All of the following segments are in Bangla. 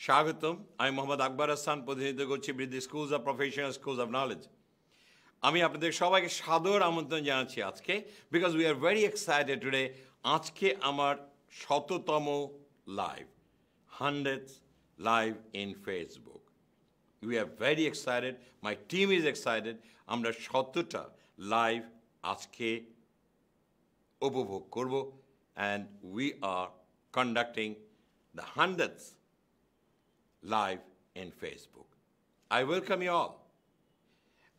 স্বাগতম। আমি মোহাম্মদ আকবর হাসান, প্রতিনিধিত্ব করছি Briddhi schools of professional schools of knowledge. আমি আপনাদের সবাইকে সাদর আমন্ত্রণ জানাচ্ছি আজকে, because we are very excited today. আজকে আমার 100তম live, 100th live in Facebook. We are very excited, my team is excited. আমরা 100টা লাইভ আজকে উপভোগ করব, and we are conducting the 100th live in Facebook. I welcome you all.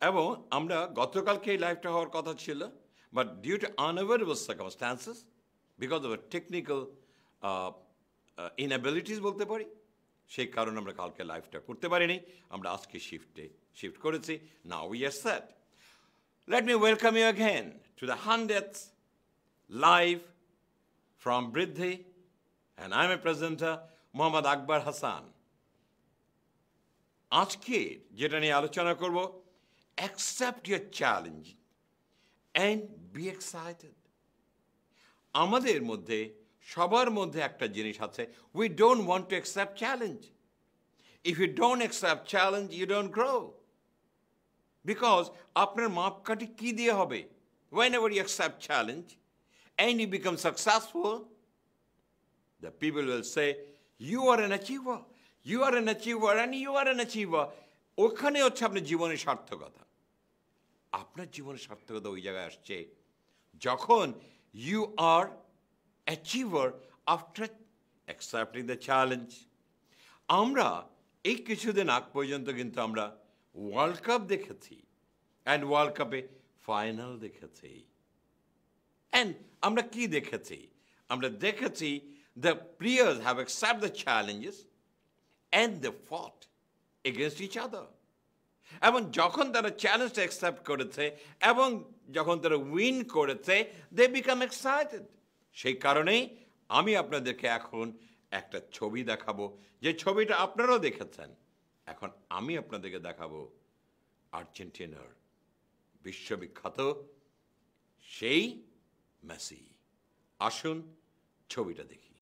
এবং আমরা গতকালকে এই লাইভটা হওয়ার কথা ছিল, but due to unavoidable circumstances, because of technical inabilities বলতে পারি, সেই কারণে আমরা কালকে লাইভটা করতে পারিনি। আমরা আজকে শিফট করেছি। Now we are set. Let me welcome you again to the 100th live from Briddhi, and I am a presenter Mohammad Akbar Hasan. আজকে যেটা নিয়ে আলোচনা করব, accept your challenge and be excited. আমাদের মধ্যে সবার মধ্যে একটা জিনিস আছে, we don't want to accept challenge. If you don't accept challenge, you don't grow. Because আপনার মাপকাঠি কি দিয়ে হবে? whenever you accept challenge and you become successful, the people will say you are an achiever. You are an achiever and you are an achiever. ওখানে হচ্ছে আপনার জীবনের সার্থকতা। আপনার জীবনের সার্থকতা ওই জায়গায় আসছে যখন you are achiever after accepting the challenge. আমরা এই কিছুদিন আগ পর্যন্ত কিন্তু আমরা ওয়ার্ল্ড কাপ দেখেছি, অ্যান্ড ওয়ার্ল্ড কাপে ফাইনাল দেখেছি। অ্যান্ড আমরা কি দেখেছি? আমরা দেখেছি the players have accept the challenges and they fought against each other. এবং যখন তারা চ্যালেঞ্জটা অ্যাকসেপ্ট করেছে এবং যখন তারা উইন করেছে, they become excited. সেই কারণেই আমি আপনাদেরকে এখন একটা ছবি দেখাবো, যে ছবিটা আপনারাও দেখেছেন। এখন আমি আপনাদেরকে দেখাবো আর্জেন্টিনার বিশ্ববিখ্যাত সেই মেসি। আসুন ছবিটা দেখি।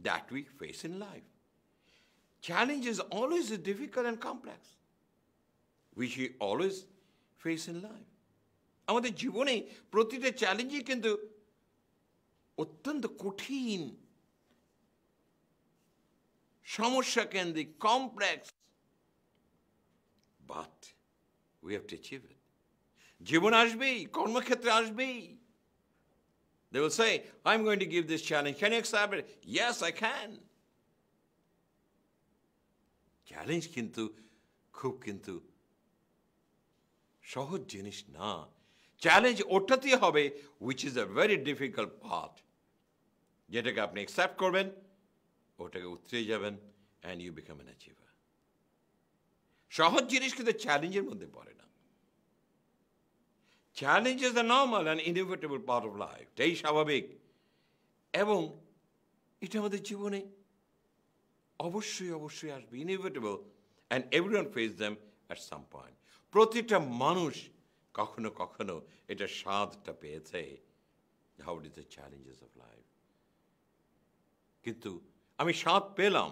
That we face in life. Challenge is always difficult and complex, which we always face in life. আমাদের জীবনে প্রতিটা চ্যালেঞ্জই কিন্তু অত্যন্ত কঠিন, সমস্যা কেন্দ্রিক, complex, but we have to achieve it. জীবন আসবেই, কর্মক্ষেত্রে আসবেই। They will say, I'm going to give this challenge. Can you accept it? Yes, I can. Challenge কিন্তু কিন্তু সহজ জিনিস না। চ্যালেঞ্জ ওঠাতে হবে, which is a very difficult part. যেটাকে আপনি অ্যাকসেপ্ট করবেন, ওটাকে উতরে যাবেন, and you become an achiever. সহজ জিনিস কিন্তু চ্যালেঞ্জের মধ্যে পড়ে না। Challenge is the normal and inevitable part of life. এটাই স্বাভাবিক, এবং এটা আমাদের জীবনে অবশ্যই অবশ্যই আসবে, inevitable, and everyone face them at some point. প্রতিটা মানুষ কখনো কখনো এটা স্বাদটা পেয়েছে, how it is the challenges of life. কিন্তু আমি স্বাদ পেলাম,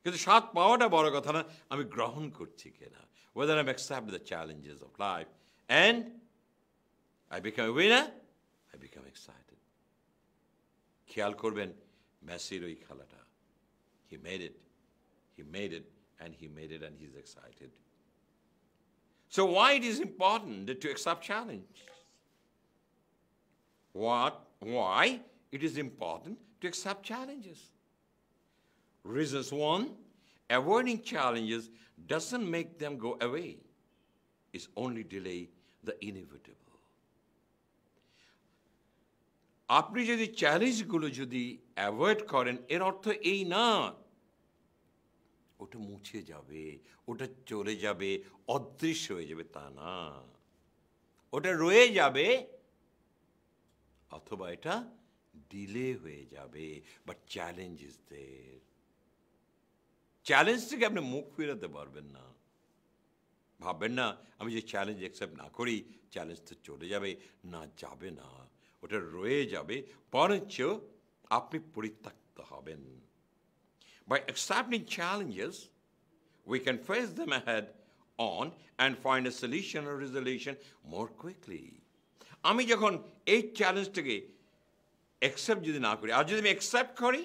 কিন্তু স্বাদ পাওয়াটা বড় কথা না, আমি গ্রহণ করছি কিনা, whether I accept the challenges of life and I become a winner, I become excited. খেয়াল করবেন মেসির ওই খেলাটা, he made it, and he made it, and he's excited. So why it is important to accept challenge? Why it is important to accept challenges? Reasons: one, avoiding challenges doesn't make them go away. It's only delay the inevitable. আপনি যদি চ্যালেঞ্জগুলো যদি অ্যাভয়েড করেন, এর অর্থ এই না ওটা মুছে যাবে, ওটা চলে যাবে, অদৃশ্য হয়ে যাবে, তা না। ওটা রয়ে যাবে, অথবা এটা ডিলে হয়ে যাবে, but challenge is there. Challenge থেকে আপনি মুখ ফেরাতে পারবেন না। ভাববেন না আমি যে চ্যালেঞ্জ অ্যাকসেপ্ট না করি চ্যালেঞ্জ তো চলে যাবে, না, যাবে না, ওটা রয়ে যাবে, বরঞ্চ আপনি পরিত্যক্ত হবেন। By accepting challenges, we can face them ahead on and find a solution or resolution more quickly. আমি যখন এই চ্যালেঞ্জটাকে অ্যাকসেপ্ট যদি না করি, আর যদি আমি অ্যাকসেপ্ট করি,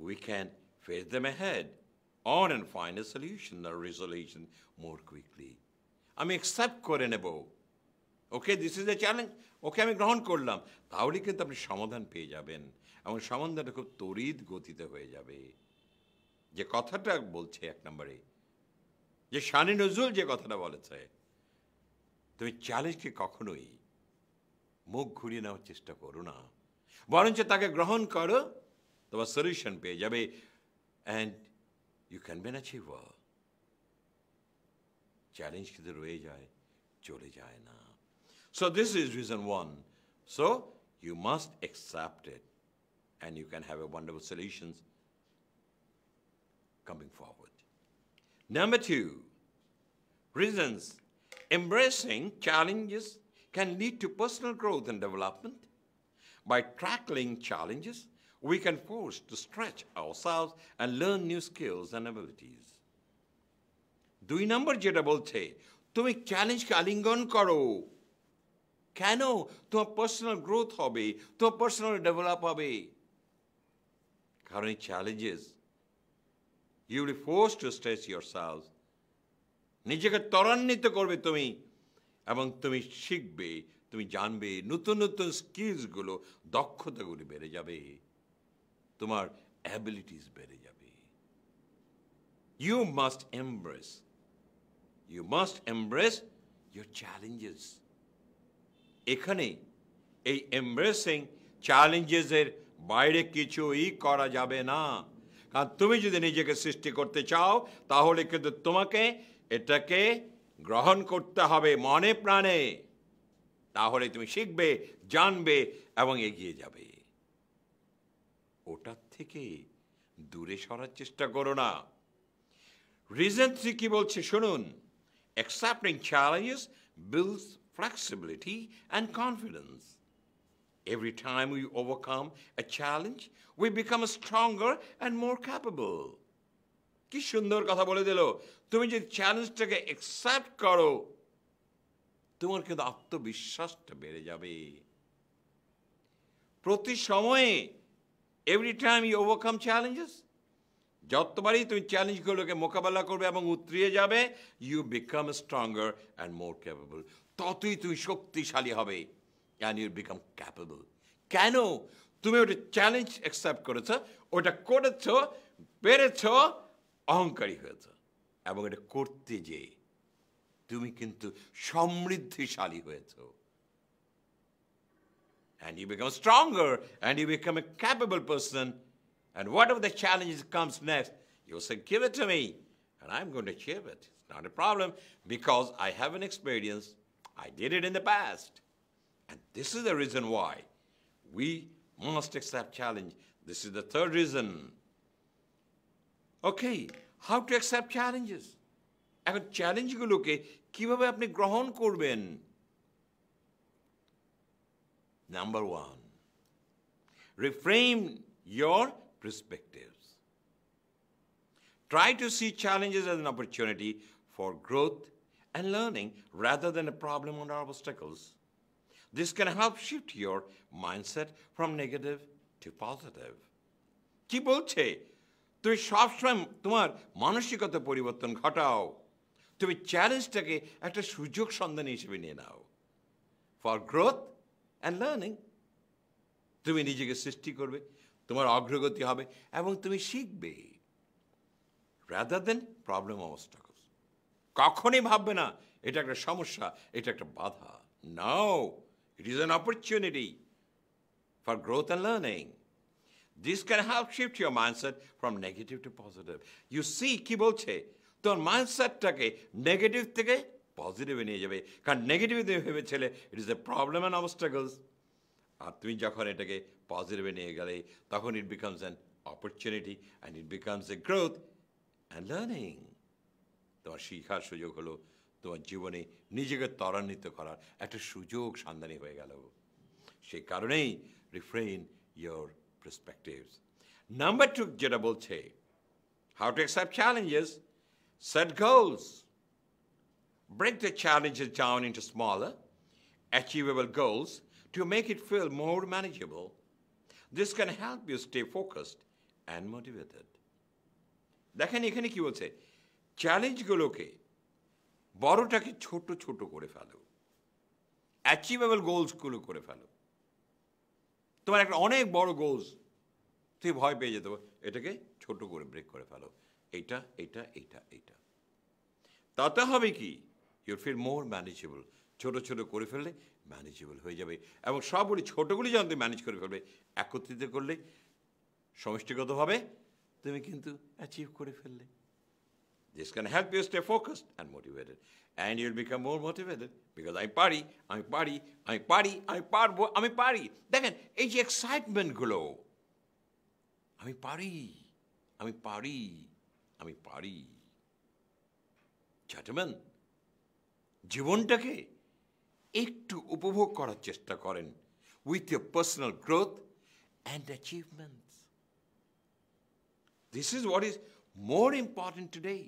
we can face them ahead on and find a solution or resolution more quickly. আমি অ্যাকসেপ্ট করে নেব, ওকে, দিস ইজ এ চ্যালেঞ্জ, ওকে আমি গ্রহণ করলাম, তাহলে কিন্তু আপনি সমাধান পেয়ে যাবেন, এবং সমাধানটা খুব তড়িৎ গতিতে হয়ে যাবে। যে কথাটা বলছে এক নম্বরে, যে শানি নজরুল যে কথাটা বলেছে, তুমি চ্যালেঞ্জকে কখনোই মুখ ঘুরিয়ে নেওয়ার চেষ্টা করো না, বরঞ্চ তাকে গ্রহণ করো, তোমার সলিউশন পেয়ে যাবে, and you can be an achiever. Challenge কিন্তু রয়ে যায়, চলে যায় না। So this is reason one. So you must accept it, and you can have a wonderful solutions coming forward. Number two, reasons: embracing challenges can lead to personal growth and development. By tackling challenges, we can force to stretch ourselves and learn new skills and abilities. দুই নম্বর যেটা বলছে, তুমি চ্যালেঞ্জকে আলিঙ্গন করো। কেন? তোমার পার্সোনাল গ্রোথ হবে, তোমার পার্সোনাল ডেভেলপ হবে। কারণ এই challenges, you will be forced to stretch yourself, নিজেকে ত্বরান্বিত করবে তুমি, এবং তুমি শিখবে, তুমি জানবে, নতুন নতুন স্কিলসগুলো, দক্ষতাগুলি বেড়ে যাবে, তোমার অ্যাবিলিটিস বেড়ে যাবে। You must embrace your challenges. এখানে এই এমব্রেসিং চ্যালেঞ্জেসের বাইরে কিছুই করা যাবে না। কারণ তুমি যদি নিজেকে সৃষ্টি করতে চাও, তাহলে কিন্তু তোমাকে এটাকে গ্রহণ করতে হবে মনে প্রাণে, তাহলে তুমি শিখবে, জানবে এবং এগিয়ে যাবে। ওটার থেকে দূরে সরার চেষ্টা করো না। রিজন 3 কি বলছে শুনুন: accepting challenges builds flexibility and confidence. Every time we overcome a challenge, we become stronger and more capable. কি সুন্দর কথা বলে দিল! তুমি যদি চ্যালেঞ্জটাকে অ্যাকসেপ্ট করো, তোমার কিন্তু আত্মবিশ্বাসটা বেড়ে যাবে। প্রতি সময়ে, every time you overcome challenges, যতবারই তুমি চ্যালেঞ্জগুলোকে মোকাবেলা করবে এবং উতরিয়ে যাবে, you become stronger and more capable, ততই তুমি শক্তিশালী হবে, অ্যান্ড ইউ বিকাম ক্যাপেবল। কেন? তুমি ওটা চ্যালেঞ্জ অ্যাকসেপ্ট করেছ, ওটা করেছ, পেরেছ, অহংকারী হয়েছ, এবং এটা করতে যে তুমি কিন্তু সমৃদ্ধিশালী হয়েছ। And you become stronger, and you become a capable person, and whatever the challenges comes next, you'll say, give it to me, and I'm going to achieve it. It's not a problem, because I have an experience. I did it in the past. And this is the reason why we must accept challenge. This is the third reason. Okay, how to accept challenges? এখন চ্যালেঞ্জগুলোকে কিভাবে আপনি গ্রহণ করবেন? Number one, reframe your perspectives. Try to see challenges as an opportunity for growth and learning rather than a problem or obstacles. This can help shift your mindset from negative to positive. কি বলছে? তুমি সবসময় তোমার মানসিকতা পরিবর্তন ঘটাও। তুমি চ্যালেঞ্জটাকে একটা সুযোগ সন্ধানী হিসেবে নিয়ে নাও। For growth and learning. তুমি নিজেকে সৃষ্টি করবে, তোমার অগ্রগতি হবে এবং তুমি শিখবে। Rather than problem obstacles. কখনই ভাববে না এটা একটা সমস্যা, এটা একটা বাধা। No, it is an opportunity for growth and learning. This can help shift your mindset from negative to positive. You see, কি বলছে? তোর মাইন্ডসেটটাকে নেগেটিভ থেকে পজিটিভে নিয়ে যাবে। কারণ নেগেটিভে তুমি ভেবেছিলে it is a problem and obstacles. আর তুমি যখন এটাকে পজিটিভে নিয়ে গেলে তখন it becomes an opportunity and it becomes a growth and learning. তোমার শিখার সুযোগ হলো, তোমার জীবনে নিজেকে ত্বরান্বিত করার একটা সুযোগ সন্ধানী হয়ে গেল। সেই কারণেই রিফ্রেইন ইয়োর perspectives. Number 2 যেটা বলছে, how to accept challenges, set goals. Break the challenges down into smaller, achievable goals to make it feel more manageable. This can help you stay focused and motivated. দেখেন এখানে কি বলছে, চ্যালেঞ্জগুলোকে বড়টাকে ছোট ছোট করে ফেলো, অ্যাচিভেবল গোলসগুলো করে ফেলো। তোমার একটা অনেক বড় গোলস, তুই ভয় পেয়ে যেতে, এটাকে ছোট করে ব্রেক করে ফেলো। এইটা এইটা এইটা এইটা, তাতে হবে কি, ইউর ফিল মোর ম্যানেজেবল। ছোট ছোট করে ফেললে ম্যানেজেবল হয়ে যাবে এবং সবগুলি ছোটগুলি যখন তুমি ম্যানেজ করে ফেলবে, একত্রিত করলে সমষ্টিগতভাবে তুমি কিন্তু অ্যাচিভ করে ফেললে। This can help you stay focused and motivated. And you'll become more motivated because আমি পারি, আমি পারি, আমি পারি, আমি পারবো, আমি পারি। দেখেন এই যে এক্সাইটমেন্টগুলো, আমি পারি, আমি পারি, আমি পারি। Gentlemen, জীবনটাকে একটু উপভোগ করার চেষ্টা করেন with your personal growth and achievements. This is what is more important today.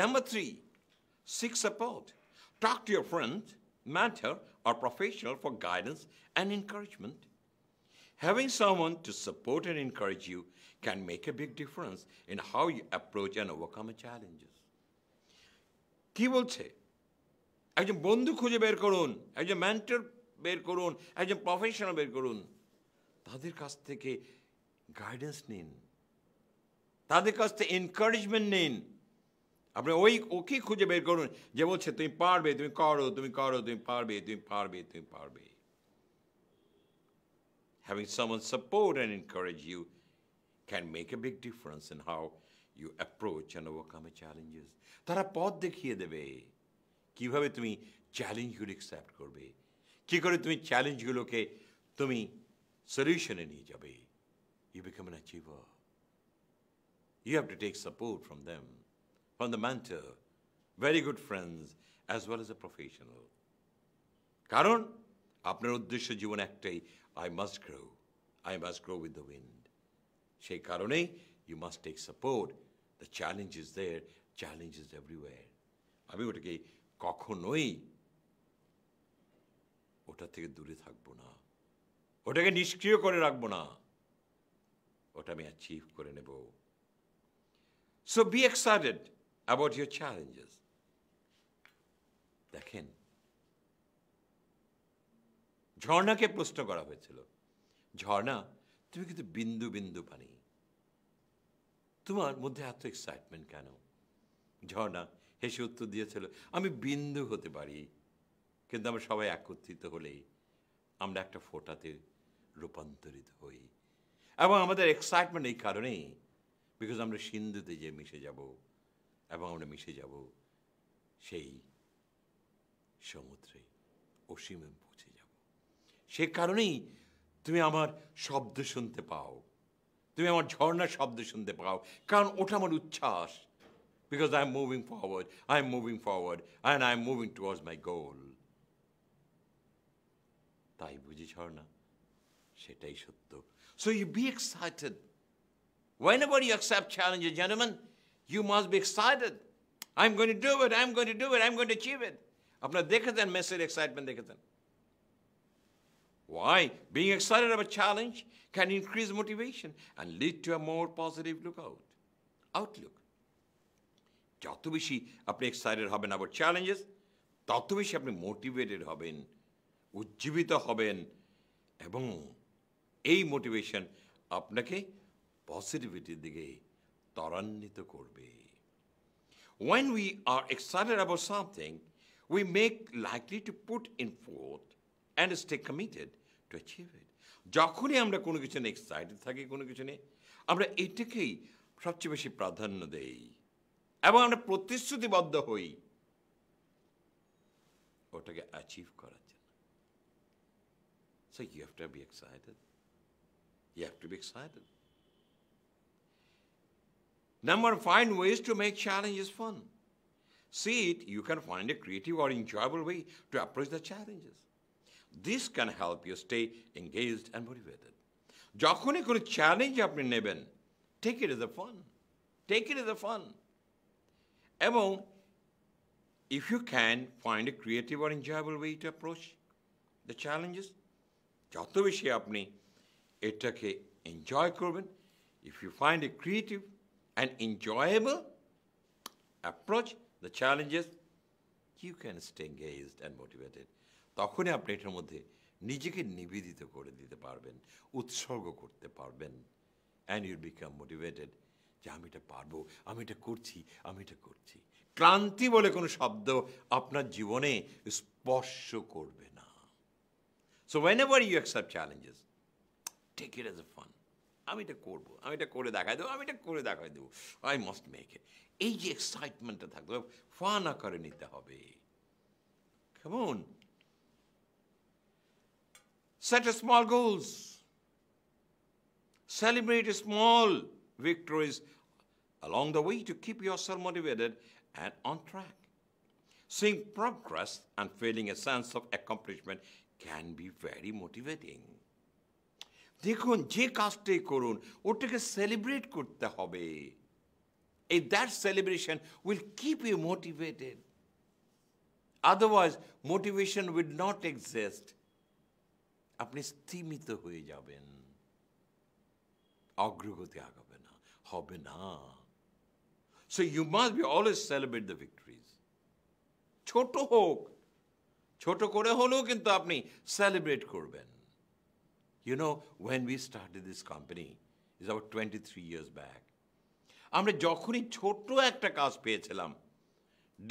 Number 3, seek support. Talk to your friend, mentor, or professional for guidance and encouragement. Having someone to support and encourage you can make a big difference in how you approach and overcome challenges. কি বলছে? একজন বন্ধু খুঁজে বের করুন, একজন মেন্টর বের করুন, একজন প্রফেশনাল বের করুন। তাদের কাছ থেকে গাইডেন্স নিন, তাদের কাছ থেকে এনকারেজমেন্ট নিন। আপনি ওকে খুঁজে বের করুন যে বলছে তুমি পারবে, তুমি করো, তুমি করো, তুমি পারবে, তুমি পারবে, তুমি পারবে। Having someone support and encourage you can make a big difference in how you approach and overcome challenges. তারা পথ দেখিয়ে দেবে কিভাবে তুমি চ্যালেঞ্জগুলো অ্যাকসেপ্ট করবে, কি করে তুমি চ্যালেঞ্জগুলোকে তুমি সলিউশনে নিয়ে যাবে। You become an achiever. You have to take support from them, from the mentor, very good friends, as well as a professional. কারণ আপনার উদ্দেশ্য জীবন একটাই, I must grow with the wind. সেই কারণেই you must take support. The challenge is there, challenge is everywhere. আমি ওটাকে কখনোই ওটা থেকে দূরে থাকবো না, ওটাকে নিষ্ক্রিয় করে রাখবো না, ওটা আমি অ্যাচিভ করে নেব। So be excited about your challenges. দেখেন ঝর্ণাকে প্রশ্ন করা হয়েছিল, ঝর্ণা তুমি কিন্তু বিন্দু বিন্দু পানি, তোমার মধ্যে এত এক্সাইটমেন্ট কেন? ঝর্ণা হেসে উত্তর দিয়েছিল, আমি বিন্দু হতে পারি, কিন্তু আমরা সবাই একত্রিত হলেই আমরা একটা ফোঁটাতে রূপান্তরিত হই। এবং আমাদের এক্সাইটমেন্ট এই কারণেই, বিকজ আমরা সিন্ধুতে যে মিশে যাব এবং আমরা মিশে যাব সেই সমুদ্রে, অসীমে পৌঁছে যাব। সে কারণেই তুমি আমার শব্দ শুনতে পাও, তুমি আমার ঝর্ণার শব্দ শুনতে পাও, কারণ ওটা আমার উচ্ছ্বাস। Because I'm moving forward, and I'm moving towards my goal. তাই বুঝি ঝর্ণা, সেটাই সত্য। So you be excited. Whenever you accept challenges, gentlemen, You must be excited. I'm going to do it, I'm going to do it, I'm going to achieve it. আপনারা দেখেছেন মেসের এক্সাইটমেন্ট দেখেছেন। Why? Being excited about challenge can increase motivation and lead to a more positive outlook. যত বেশি আপনি এক্সাইটেড হবেন about challenges, তত বেশি আপনি মোটিভেটেড হবেন, উজ্জীবিত হবেন, এবং এই মোটিভেশন আপনাকে পজিটিভিটির দিকে ত্বরান্বিত করবে। When we are excited about something, we make likely to put in forth and stay committed to achieve it. যখনই আমরা কোনো কিছু নিয়ে এক্সাইটেড থাকি, কোনো কিছু নিয়ে, আমরা এটাকেই সবচেয়ে বেশি প্রাধান্য দেই এবং আমরা প্রতিশ্রুতিবদ্ধ হই ওটাকে অ্যাচিভ করার জন্য। So you have to be excited. You have to be excited. Number, find ways to make challenges fun. See it, you can find a creative or enjoyable way to approach the challenges. This can help you stay engaged and motivated. যখনই কোনো চ্যালেঞ্জ আপনি নেবেন, take it as a fun. Take it as a fun. এবং if you can find a creative or enjoyable way to approach the challenges, যত বেশি আপনি এটাকে এনজয় করবেন, if you find a creative and enjoyable approach the challenges, you can stay engaged and motivated. তখনই আপনি এটার মধ্যে নিজেকে নিবেদিত করে দিতে পারবেন, উৎসর্গ করতে পারবেন, and you'll become motivated যে আমি এটা পারবো, আমি এটা করছি, আমি এটা করছি। ক্লান্তি বলে কোনো শব্দ আপনার জীবনে স্পর্শ করবে না। So whenever you accept challenges, take it as a fun. আমি এটা করবো, আমি এটা করে দেখাই দেবো, আমি এটা করে দেখাই দেবো, I must make it. এই যে এক্সাইটমেন্টটা থাকবে, ফান আকারে নিতে হবে। Come on. Set a small goals. Celebrate small victories along the way to keep yourself motivated and on track. Seeing progress and feeling a sense of accomplishment can be very motivating. দেখুন, যে কাজটাই করুন ওটাকে সেলিব্রেট করতে হবে। That celebration will keep you motivated. Otherwise, motivation will not exist. আপনি স্থিমিত হয়ে যাবেন, অগ্রগতি আগাবে না, হবে না। So you must be always celebrate the victories. ছোট হোক, ছোট করে হলেও কিন্তু আপনি সেলিব্রেট করবেন। You know, when we started this company, it's about 23 years back. আমরা যখনই ছোট একটা কাজ পেয়েছিলাম,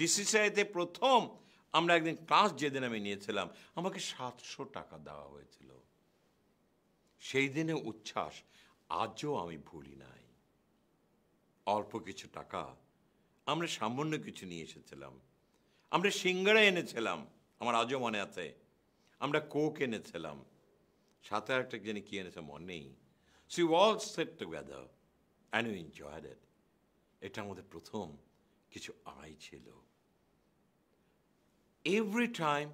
ডিসিসিআইতে প্রথম আমরা একদিন ক্লাস যেদিন আমি নিয়েছিলাম, আমাকে 700 টাকা দেওয়া হয়েছিল। সেই দিনে উচ্ছ্বাস আজও আমি ভুলি নাই। অল্প কিছু টাকা, আমরা সামান্য কিছু নিয়ে এসেছিলাম। আমরা সিঙ্গারা এনেছিলাম, আমার আজও মনে আছে। আমরা কোক এনেছিলাম, সাথে একটা যিনি কি এনেছে মনে নেই। So we all sat together and we enjoyed it. এটা আমাদের প্রথম কিছু আয় ছিল। Every time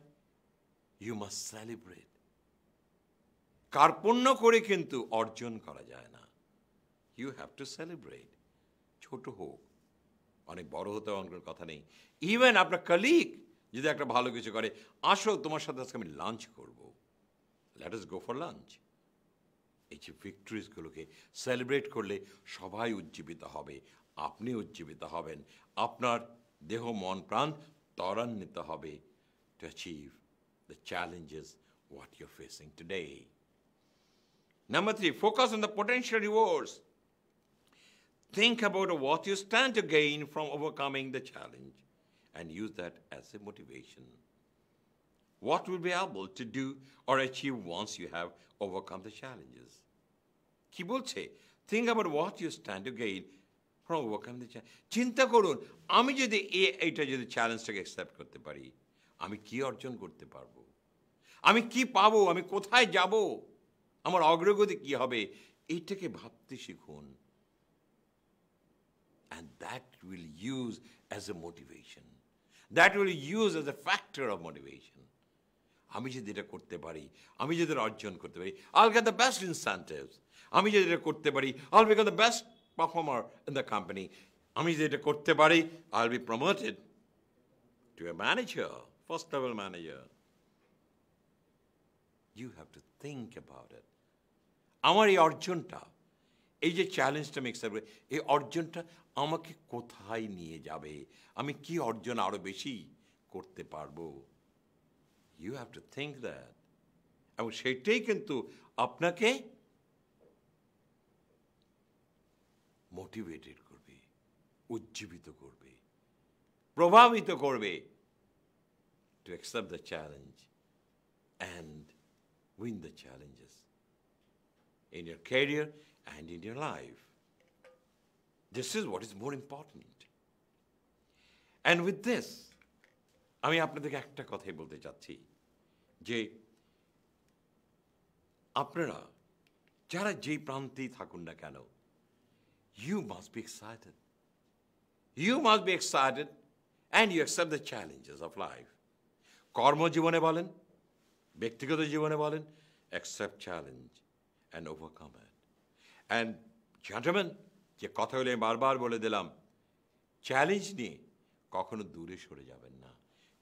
you must celebrate. কার্পণ্য করে কিন্তু অর্জন করা যায় না। You have to celebrate. ছোট হোক, অনেক বড় হতে অনেক কথা নেই। ইভেন আপনার কলিগ যদি একটা ভালো কিছু করে, আসো তোমার সাথে আজকে আমি লাঞ্চ করব, let us go for lunch. এই যে ভিক্টরিজগুলোকে সেলিব্রেট করলে সবাই উজ্জীবিত হবে, আপনি উজ্জীবিত হবেন, আপনার দেহ মন প্রাণ ত্বরান্বিত হবে to achieve the challenges what you're facing today. Number 3, focus on the potential rewards. Think about what you stand to gain from overcoming the challenge and use that as a motivation. What will be able to do or achieve once you have overcome the challenges? কি বলছে? Think about what you stand to gain from overcoming the challenge. চিন্তা করুন, আমি যদি এইটা যদি চ্যালেঞ্জটাকে অ্যাকসেপ্ট করতে পারি, আমি কি অর্জন করতে পারবো, আমি কি পাবো, আমি কোথায় যাব, আমার অগ্রগতি কি হবে, এইটাকে ভাবতে শিখুন। And that will use as a motivation. That will use as a factor of motivation. আমি যদি এটা করতে পারি, আমি যদি অর্জন করতে পারি, I'll get the best incentives. আমি যদি এটা করতে পারি, I'll become the best performer in the company. আমি যেটা করতে পারি, I'll be promoted to a manager, first level manager. You have to think about it. আমার এই অর্জনটা, এই যে চ্যালেঞ্জটা আমি অ্যাকসেপ্ট করি, এই অর্জনটা আমাকে কোথায় নিয়ে যাবে, আমি কি অর্জন আরো বেশি করতে পারবো। You have to think that. এবং সেটাই কিন্তু আপনাকে মোটিভেটেড করবে, উজ্জীবিত করবে, প্রভাবিত করবে to accept the challenge and win the challenges in your career and in your life. This is what is more important. And with this, আমি আপনাদেরকে একটা কথাই বলতে চাচ্ছি যে আপনারা যারা যেই প্রান্তেই থাকুন না কেন, you must be excited. You must be excited and you accept the challenges of life. কর্মজীবনে বলেন, ব্যক্তিগত জীবনে বলেন, accept challenge and overcome it. And gentlemen, যে কথা হলে বারবার বলে দিলাম, চ্যালেঞ্জ নিয়ে কখনো দূরে সরে যাবেন না।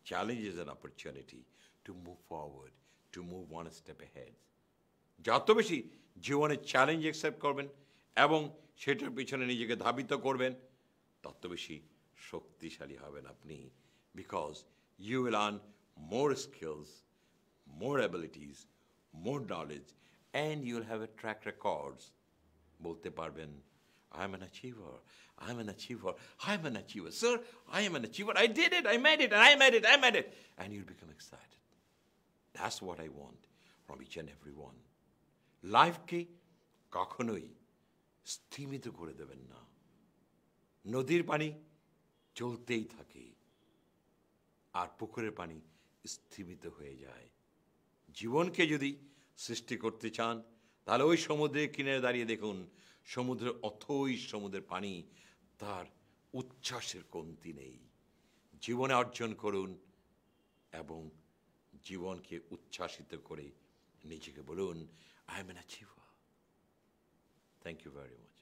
Challenge is an opportunity to move forward, to move one step ahead. যত বেশি জীবনে চ্যালেঞ্জ অ্যাকসেপ্ট করবেন এবং সেটার পিছনে নিজেকে ধাবিত করবেন, তত বেশি শক্তিশালী হবেন আপনি। Because you will earn more skills, more abilities, more knowledge, and you will have a track records. বলতে পারবেন, I am an achiever. I am an achiever. I am an achiever. Sir, I am an achiever. I did it. I made it. And I made it. I made it. And you'll become excited. That's what I want from each and every one. লাইফকে কখনোই স্থিমিত করে দেবেন না। নদীর পানি চলতেই থাকে আর পুকুরের পানি স্থিমিত হয়ে যায়। জীবনকে যদি সৃষ্টি করতে চান, তাহলে ওই সমুদ্রের কিনারে দাঁড়িয়ে দেখুন, সমুদ্রের অথই সমুদ্রের পানি, তার উচ্ছ্বাসের কমতি নেই। জীবনে অর্জন করুন এবং জীবনকে উচ্ছ্বাসিত করে নিজেকে বলুন, I am an achiever. Thank you very much.